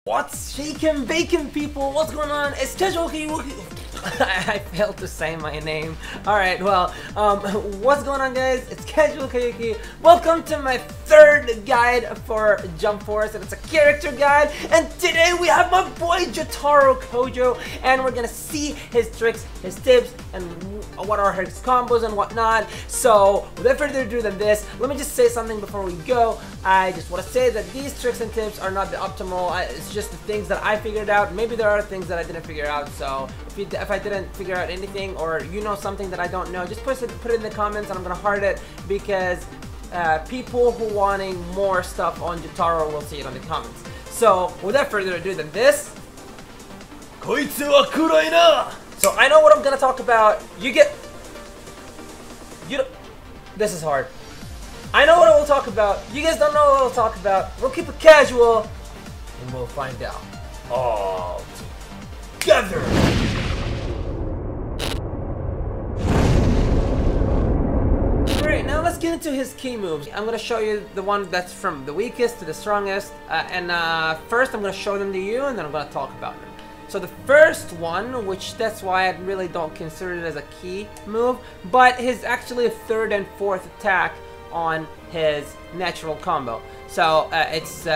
What's shaking bacon, people? What's going on? It's Jotaro Kujo. I failed to say my name. Alright, well, what's going on, guys? It's Jotaro Kujo. Welcome to my third guide for Jump Force, and it's a character guide. And today we have my boy Jotaro Kujo, and we're gonna see his tricks, his tips, and what are his combos and whatnot. So, without further ado than this, let me just say something before we go. I just want to say that these tricks and tips are not the optimal. It's just the things that I figured out. Maybe there are things that I didn't figure out. So if I didn't figure out anything, or you know something that I don't know, just put it in the comments, and I'm gonna heart it, because people who wanting more stuff on Jotaro will see it on the comments. So without further ado than this, koitsu wa kurai na. So I know what I'm gonna talk about. This is hard. I know what I will talk about. You guys don't know what I'll talk about. We'll keep it casual, and we'll find out all together. Alright, now let's get into his key moves. I'm gonna show you the one that's from the weakest to the strongest, first I'm gonna show them to you, and then I'm gonna talk about them. So the first one, which that's why I really don't consider it as a key move, but his actually third and fourth attack on his natural combo. So it's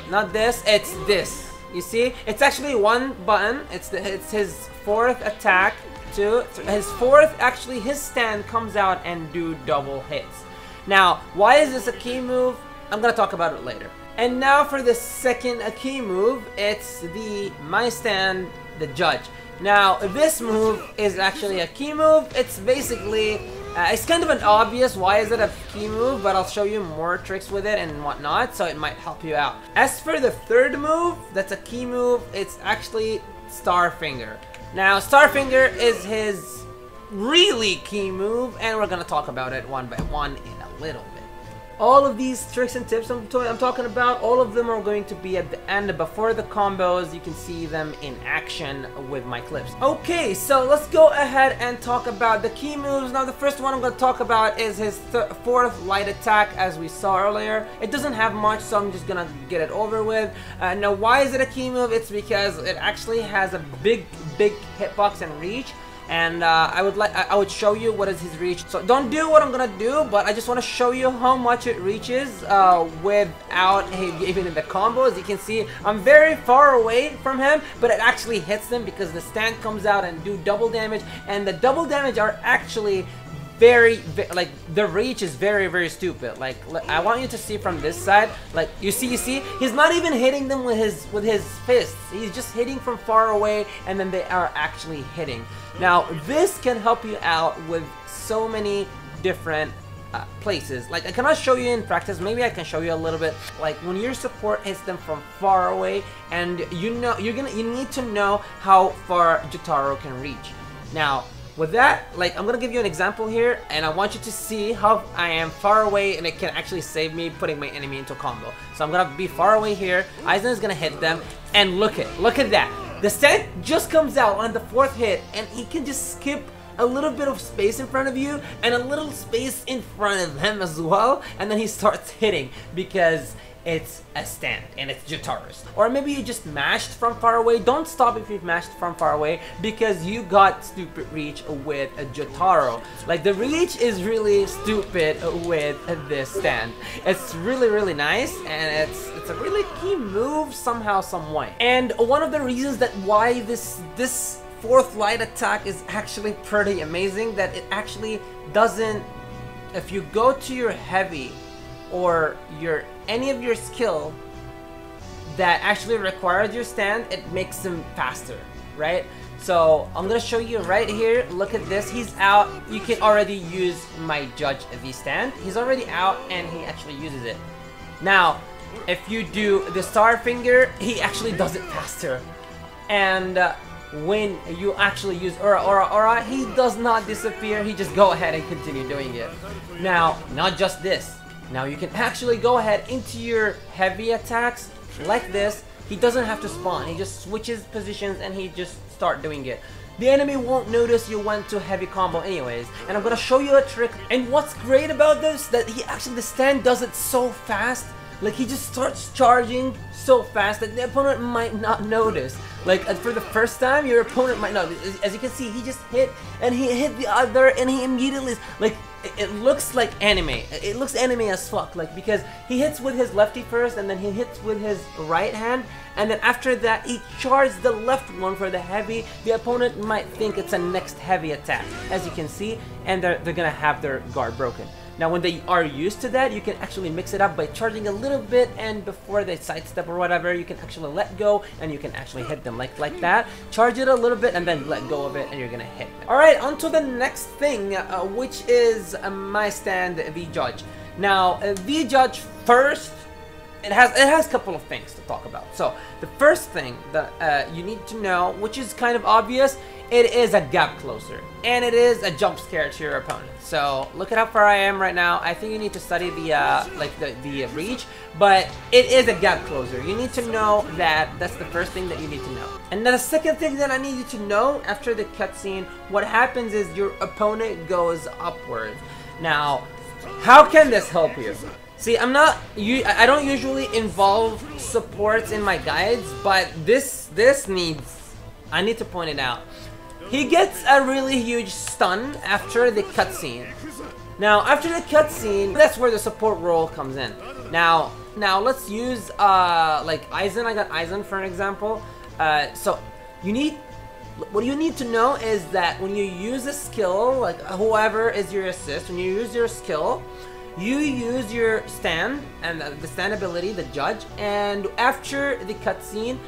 not this, it's this. You see, it's actually one button. It's his fourth attack. His fourth, actually his stand comes out and do double hits. Now, why is this a key move? I'm gonna talk about it later. And now for the second key move, it's my stand, the judge. Now this move is actually a key move. It's basically it's kind of an obvious why is it a key move, but I'll show you more tricks with it and whatnot, so it might help you out. As for the third move, that's a key move. It's actually Starfinger. Now Starfinger is his really key move, and we're gonna talk about it one by one in a little bit. All of these tricks and tips I'm talking about, all of them are going to be at the end before the combos. You can see them in action with my clips. Okay, so let's go ahead and talk about the key moves. Now the first one I'm going to talk about is his fourth light attack, as we saw earlier. It doesn't have much, so I'm just going to get it over with. Now why is it a key move? It's because it actually has a big hitbox and reach. And I would show you what is his reach. So don't do what I'm gonna do, but I just want to show you how much it reaches without him even in the combos. You can see I'm very far away from him, but it actually hits them because the stand comes out and do double damage, and the double damage are actually very like the reach is very stupid. Like I want you to see from this side. Like you see he's not even hitting them with his fists. He's just hitting from far away, and then they are actually hitting. Now this can help you out with so many different places. Like I cannot show you in practice. Maybe I can show you a little bit. Like when your support hits them from far away, and you need to know how far Jotaro can reach. Now with that, like I'm gonna give you an example here, and I want you to see how I am far away, and it can actually save me putting my enemy into a combo. So I'm gonna be far away here. Aizen is gonna hit them, and look at that. The stand just comes out on the fourth hit, and he can just skip a little bit of space in front of you and a little space in front of him as well, and then he starts hitting because it's a stand and it's Jotaro's. Or maybe you just mashed from far away. Don't stop if you've mashed from far away, because you got stupid reach with a Jotaro. Like the reach is really stupid with this stand. It's really nice, and it's a really key move somehow, some way. And one of the reasons that why this fourth light attack is actually pretty amazing, that it actually doesn't, if you go to your heavy or any of your skill that actually requires your stand, it makes them faster, right? So I'm gonna show you right here. Look at this. He's out. You can already use my judge V stand. He's already out, and he actually uses it. Now, if you do the Starfinger, he actually does it faster. And when you actually use ORAAROAROA, he does not disappear. He just go ahead and continue doing it. Now, not just this. Now you can actually go ahead into your heavy attacks like this. He doesn't have to spawn. He just switches positions and he just start doing it. The enemy won't notice you went to heavy combo anyways. And I'm gonna show you a trick. And what's great about this, that the stand does it so fast Like he just starts charging so fast that the opponent might not notice. Like for the first time, your opponent might not. As you can see, he just hit and he hit the other, and he immediately like it looks like anime. It looks anime as fuck. Like because he hits with his lefty first, and then he hits with his right hand, and then after that he charges the left one for the heavy. The opponent might think it's a next heavy attack, as you can see, and they're gonna have their guard broken. Now when they are used to that, you can actually mix it up by charging a little bit, and before they sidestep or whatever, you can actually let go and you can actually hit them like that. Charge it a little bit and then let go of it and you're gonna hit them. Alright, on to the next thing, which is my stand V-Judge. Now, V-Judge first, it has a couple of things to talk about. So, the first thing that you need to know, which is kind of obvious, it is a gap closer, and it is a jump scare to your opponent. So look at how far I am right now. I think you need to study the reach, but it is a gap closer. You need to know that. That's the first thing that you need to know. And then the second thing that I need you to know, after the cutscene, what happens is your opponent goes upwards. Now, how can this help you? See, I don't usually involve supports in my guides, but this needs, I need to point it out. He gets a really huge stun after the cutscene. Now, after the cutscene, that's where the support role comes in. Now let's use like Aizen. I got Aizen for an example. So what you need to know is that when you use a skill, like whoever is your assist, when you use your skill, you use your stand and the stand ability, the judge, and after the cutscene,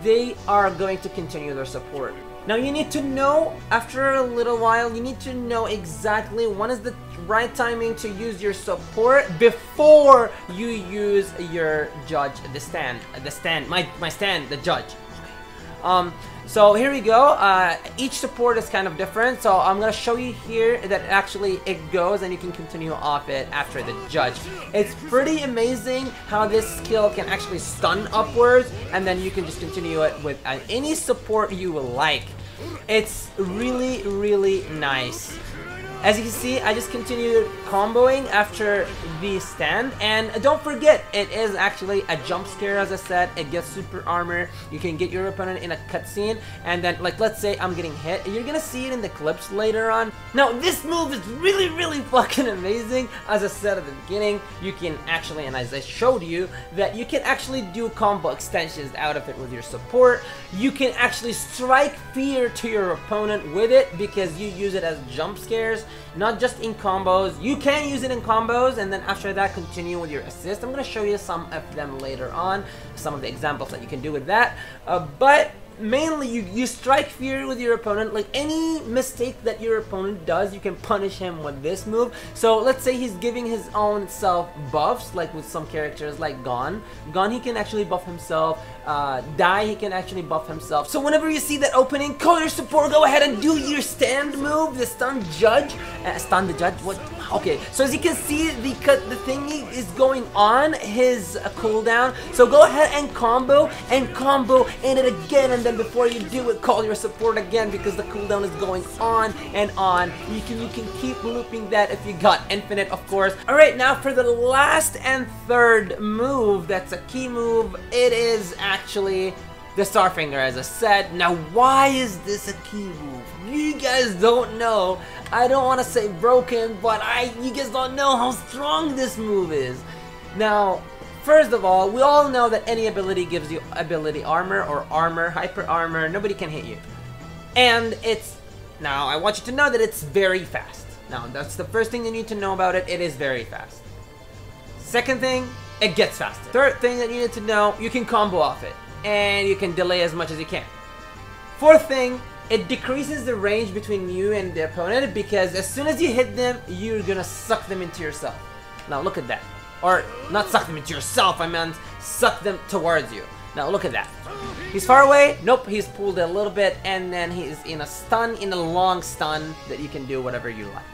they are going to continue their support. Now you need to know, after a little while, you need to know exactly when is the right timing to use your support before you use your judge, the stand, my stand, the judge. So here we go. Each support is kind of different, so I'm gonna show you here that actually it goes and you can continue off it after the judge. It's pretty amazing how this skill can actually stun upwards, and then you can just continue it with any support you will like. It's really, really nice. As you can see, I just continued comboing after the stand, and don't forget, it is actually a jump scare. As I said, it gets super armor. You can get your opponent in a cutscene, and then, like, let's say I'm getting hit. You're gonna see it in the clips later on. Now, this move is really, really fucking amazing. As I said at the beginning, you can actually, and as I showed you, that you can actually do combo extensions out of it with your support. You can actually strike fear to your opponent with it because you use it as jump scares. Not just in combos. You can use it in combos, and then after that continue with your assist. I'm going to show you some of them later on, some of the examples that you can do with that, but mainly you strike fear with your opponent. Like any mistake that your opponent does, you can punish him with this move. So let's say he's giving his own self buffs, like with some characters like Gon, he can actually buff himself. Dai, he can actually buff himself. So whenever you see that opening, call your support, go ahead and do your stand move, the stun judge. Stun the judge, what? Okay, so as you can see, the thingy is going on his cooldown. So go ahead and combo and it again, and then before you do it, call your support again because the cooldown is going on and on. You can keep looping that if you got infinite, of course. Alright, now for the last and third move, that's a key move. It is actually the Starfinger, as I said. Now, why is this a key move? You guys don't know. I don't want to say broken, but you guys don't know how strong this move is. Now, first of all, we all know that any ability gives you ability armor or armor, hyper armor. Nobody can hit you. And now I want you to know that it's very fast. Now, that's the first thing you need to know about it. It is very fast. Second thing, it gets faster. Third thing that you need to know, you can combo off it, and you can delay as much as you can. Fourth thing, it decreases the range between you and the opponent because as soon as you hit them, you're gonna suck them into yourself. Now look at that. Or, not suck them into yourself, I meant suck them towards you. Now look at that. He's far away, nope, he's pulled a little bit, and then he's in a stun, in a long stun that you can do whatever you like.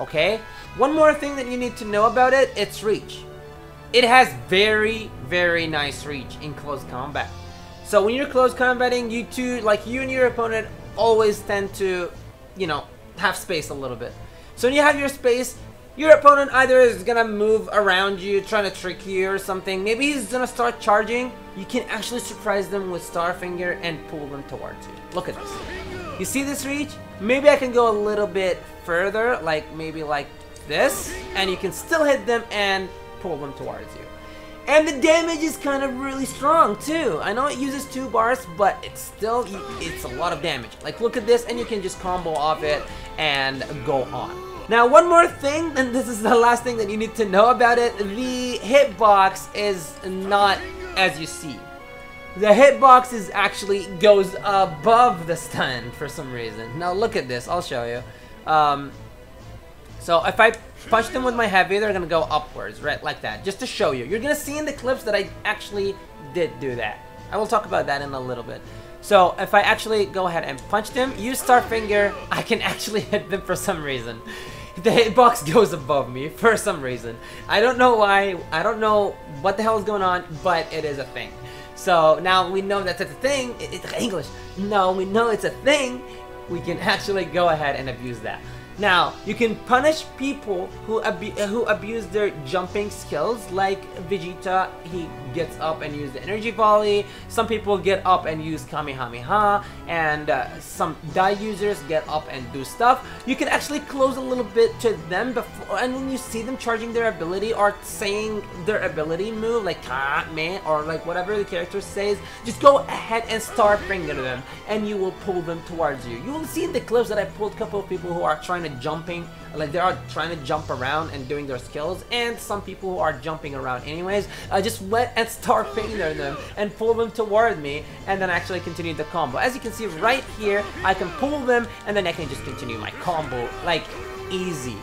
Okay? One more thing that you need to know about it, it's reach. It has very, very nice reach in close combat. So when you're close combating, you two, like you and your opponent, always tend to, you know, have space a little bit. So when you have your space, Your opponent either is gonna move around you, trying to trick you or something. Maybe he's gonna start charging. You can actually surprise them with Starfinger and pull them towards you. Look at this. You see this reach? Maybe I can go a little bit further, like maybe like this, and you can still hit them and pull them towards you. And the damage is kind of really strong too. I know it uses 2 bars, but it's a lot of damage. Like look at this, and you can just combo off it and go on. Now one more thing, and this is the last thing that you need to know about it. The hitbox is not as you see. The hitbox is actually goes above the stun for some reason. Now look at this, I'll show you. So if I punch them with my heavy, they're gonna go upwards, right, like that, just to show you. You're gonna see in the clips that I actually did do that. I will talk about that in a little bit. So if I actually go ahead and punch them, use Starfinger, I can actually hit them for some reason. The hitbox goes above me for some reason. I don't know why, I don't know what the hell is going on, but it is a thing. So now we know that it's a thing. It's English. No, we know it's a thing. We can actually go ahead and abuse that. Now, you can punish people who abuse their jumping skills, like Vegeta. He gets up and use the energy volley. Some people get up and use Kamehameha, and some die users get up and do stuff. You can actually close a little bit to them before, and when you see them charging their ability or saying their ability move, like me or like whatever the character says, just go ahead and Starfinger them, and you will pull them towards you. You will see in the clips that I pulled a couple of people who are trying to jumping, like they are trying to jump around and doing their skills, and some people who are jumping around anyways. I just went and Starfinger them and pull them toward me, and then actually continue the combo. As you can see right here, I can pull them and then I can just continue my combo like easy.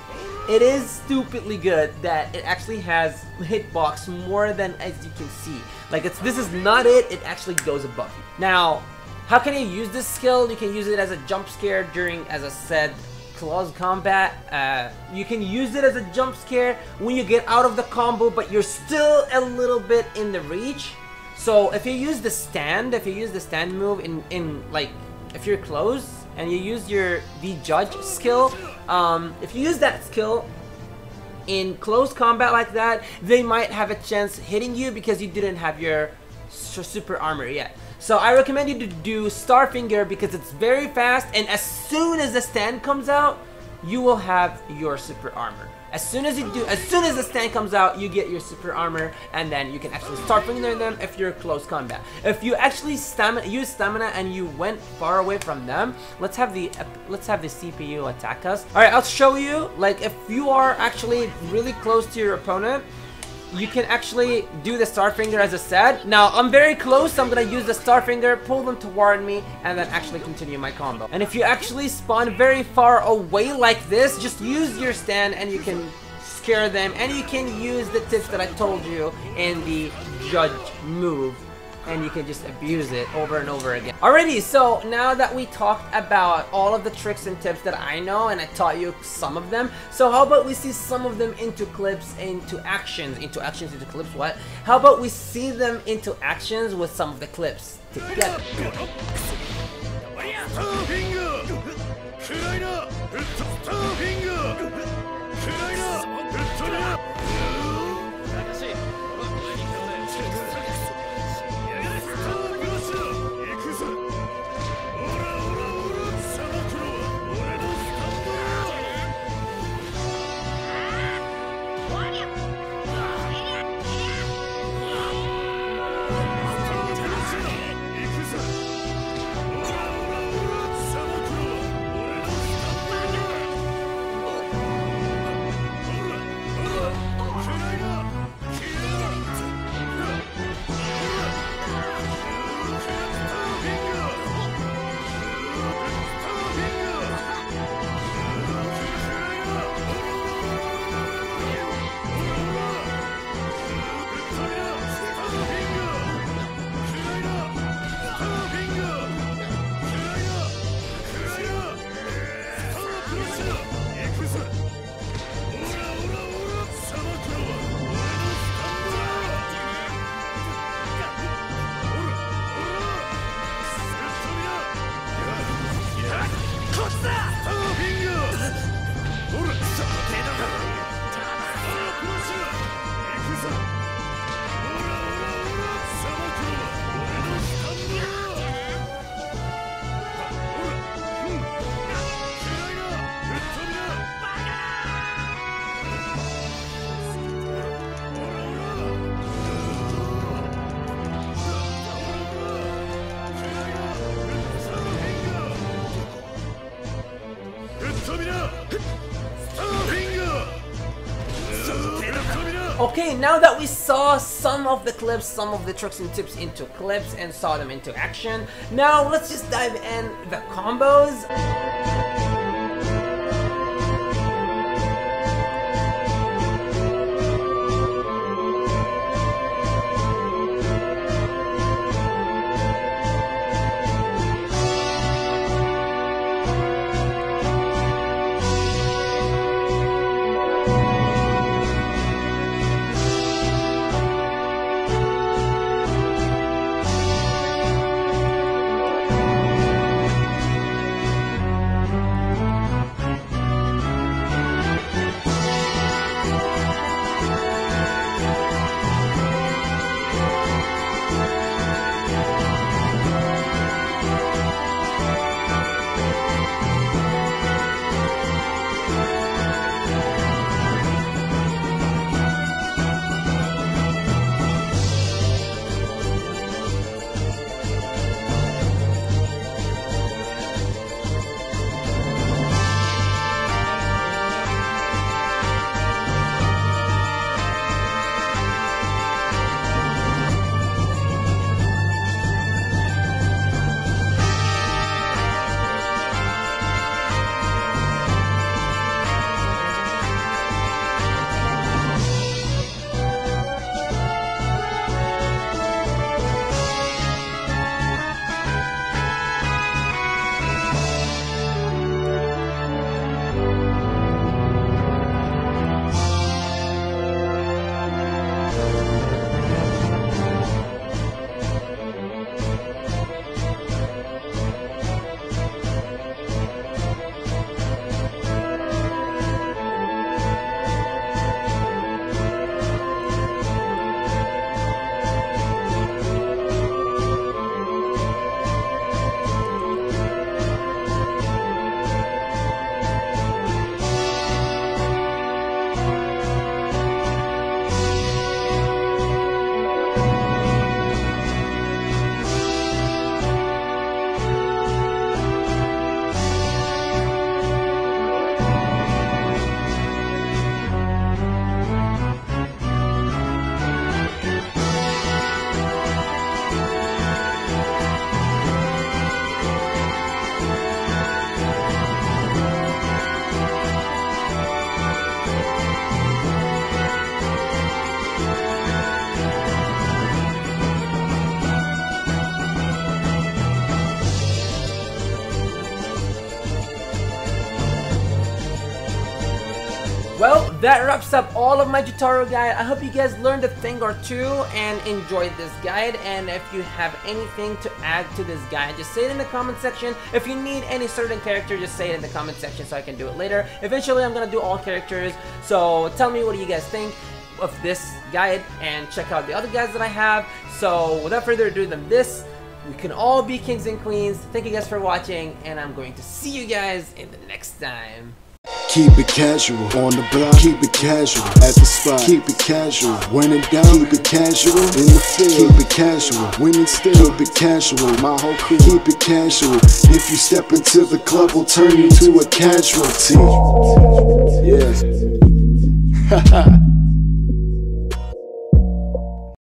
It is stupidly good that it actually has hitbox more than as you can see. Like this is not it, it actually goes above you. Now, how can you use this skill? You can use it as a jump scare during, as I said, close combat. You can use it as a jump scare when you get out of the combo, but you're still a little bit in the reach. So if you use the stand, move in like if you're close and you use the judge skill, if you use that skill in close combat like that, they might have a chance hitting you because you didn't have your super armor yet. So I recommend you to do Starfinger because it's very fast, and as soon as the stand comes out, you will have your super armor. As soon as the stand comes out, you get your super armor, and then you can actually Starfinger them if you're close combat. If you actually use stamina and you went far away from them, let's have the CPU attack us. All right, I'll show you. Like if you are actually really close to your opponent, you can actually do the Starfinger as I said. Now, I'm very close, so I'm gonna use the Starfinger, pull them toward me, and then actually continue my combo. And if you actually spawn very far away like this, just use your stand and you can scare them, and you can use the tips that I told you in the judge move, and you can just abuse it over and over again. Alrighty, so now that we talked about all of the tricks and tips that I know, and I taught you some of them, so how about we see some of them into clips, into clips, what? How about we see them into actions with some of the clips together? Okay, now that we saw some of the clips, some of the tricks and tips into clips and saw them into action, now let's just dive in the combos. Well, that wraps up all of my Jotaro guide. I hope you guys learned a thing or two and enjoyed this guide. And if you have anything to add to this guide, just say it in the comment section. If you need any certain character, just say it in the comment section so I can do it later. Eventually, I'm gonna do all characters. So tell me, what do you guys think of this guide? And check out the other guides that I have. So without further ado than this, we can all be kings and queens. Thank you guys for watching, and I'm going to see you guys in the next time. Keep it casual on the block, keep it casual at the spot, keep it casual when in doubt, keep it casual in the field, keep it casual winning still, keep it casual, my whole crew, keep it casual. If you step into the club, we'll turn you to a casualty. Yes.